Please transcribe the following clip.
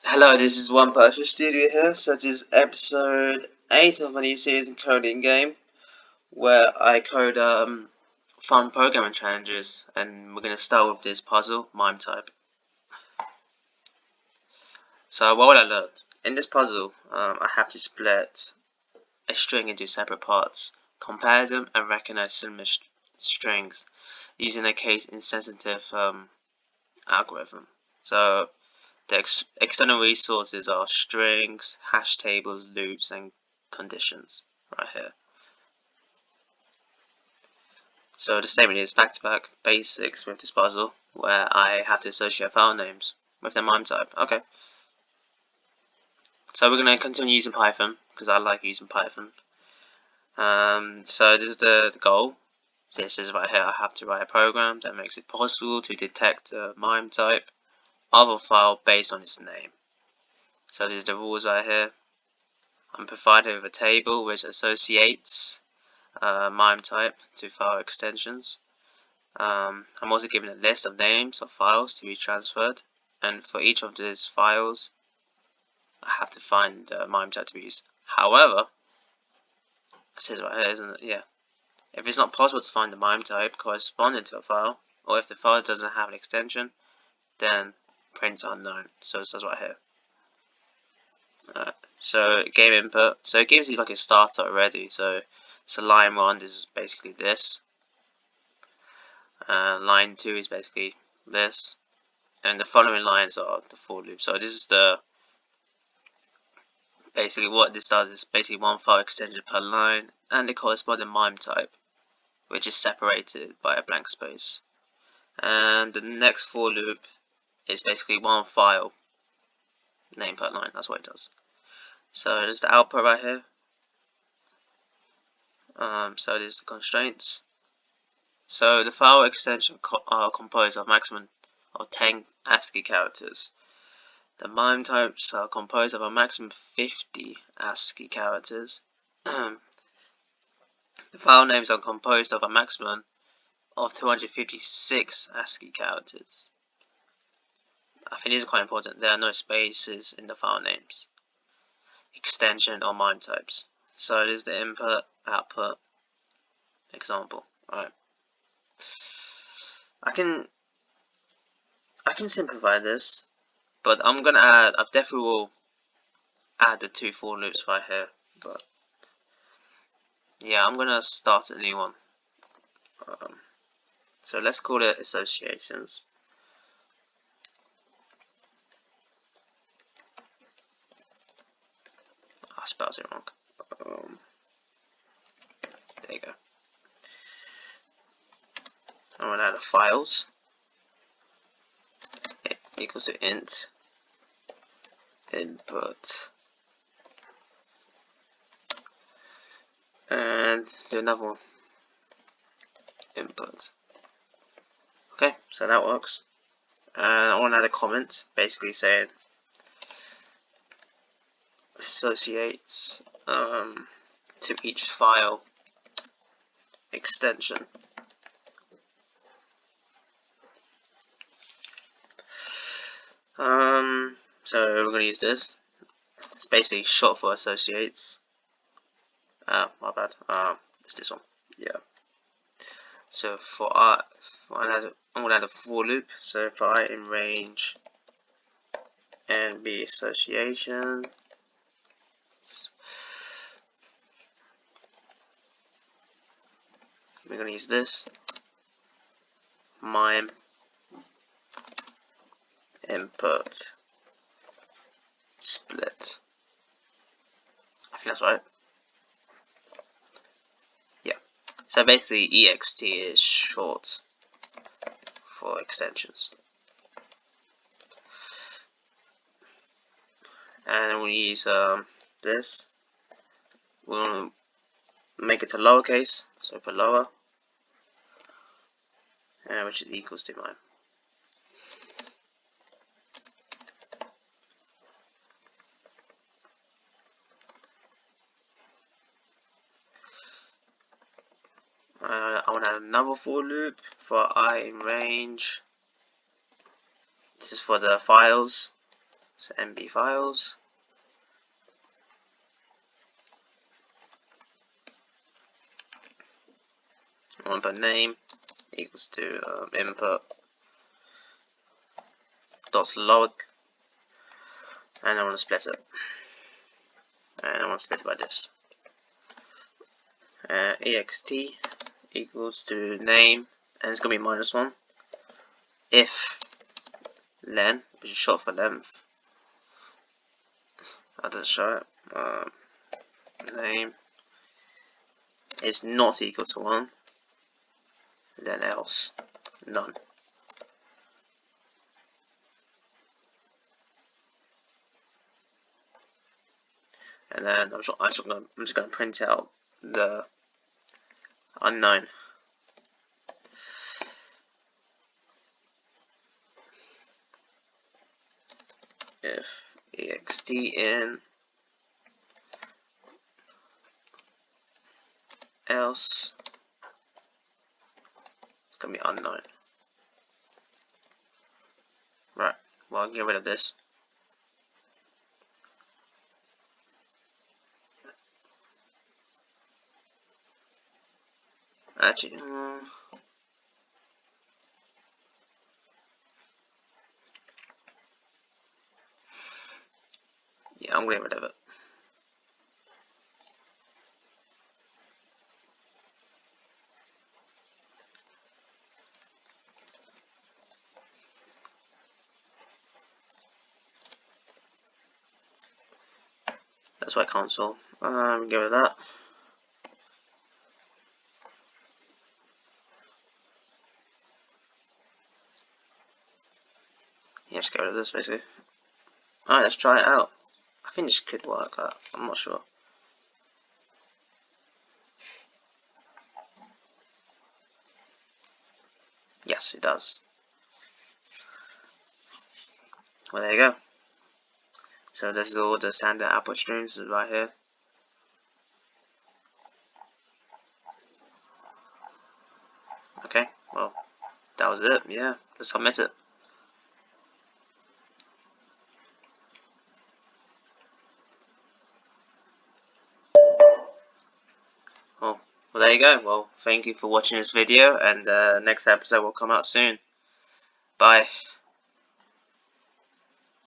Hello, this is nbAssociations Studio here. So this is episode 8 of my new series in coding game, where I code fun programming challenges, and we're going to start with this puzzle, Mime Type. So what would I learn? In this puzzle, I have to split a string into separate parts, compare them, and recognize similar strings using a case-insensitive algorithm. So the external resources are strings, hash tables, loops, and conditions right here. So the statement is back-to-back basics with this puzzle, where I have to associate file names with the Mime type. Okay. So we're going to continue using Python, because I like using Python. So this is the goal. So this is right here, I have to write a program that makes it possible to detect the Mime type of a file based on its name. So these are the rules right here. I'm provided with a table which associates Mime type to file extensions. I'm also given a list of names of files to be transferred, and for each of these files I have to find Mime type to be used. However, it says right here, isn't it? Yeah. If it's not possible to find the Mime type corresponding to a file, or if the file doesn't have an extension, then print unknown. So it says right here. So game input. So it gives you like a starter already. So line 1 is basically this. Line 2 is basically this. And the following lines are the for loop. So this is the basically what this does is basically one file extension per line and the corresponding Mime type, which is separated by a blank space. And the next for loop is basically one file name per line. That's what it does. So there's the output right here. So there's the constraints. So the file extension are composed of maximum of 10 ASCII characters. The Mime types are composed of a maximum 50 ASCII characters. The file names are composed of a maximum of 256 ASCII characters. I think this is quite important. There are no spaces in the file names, extension, or Mime types. So this is the input, output, example. Right. I can simplify this, but I'm gonna add. I definitely will add the 2 for loops right here. But yeah, I'm gonna start a new one. So let's call it associations. I spelled it wrong. There you go. I'm gonna add the files. It equals to int input and do another one, input. Okay, so that works. And I want to add a comment basically saying associates to each file extension. So we're going to use this. It's basically short for associates. My bad. It's this one. Yeah. So for I'm going to add a for loop. So for I in range nbAssociations, we're going to use this mime input split. I think that's right. Yeah. So basically ext is short for extensions. And we use this. We'll make it to lowercase, so put lower, which is equals to mime. I want to add another for loop for I in range. This is for the files. So nbFiles. I want to put name equals to input dot log, and I want to split it, and I want to split it by this. Ext equals to name, and it's going to be -1 if len, which is short for length. I didn't show it. Name is not equal to 1, then else none. And then I'm just going to print out the unknown. If ext in else, it's going to be unknown. Right, well, I'll get rid of this. Actually, yeah, I'm getting rid of it. That's why console. Get rid of that. Yeah, just get rid of this basically. Alright, let's try it out. I think this could work. I'm not sure. Yes, it does. Well, there you go. So this is all the standard output streams right here. Okay, well, that was it. Yeah, let's submit it. Well, there you go. Well, thank you for watching this video, and next episode will come out soon. Bye.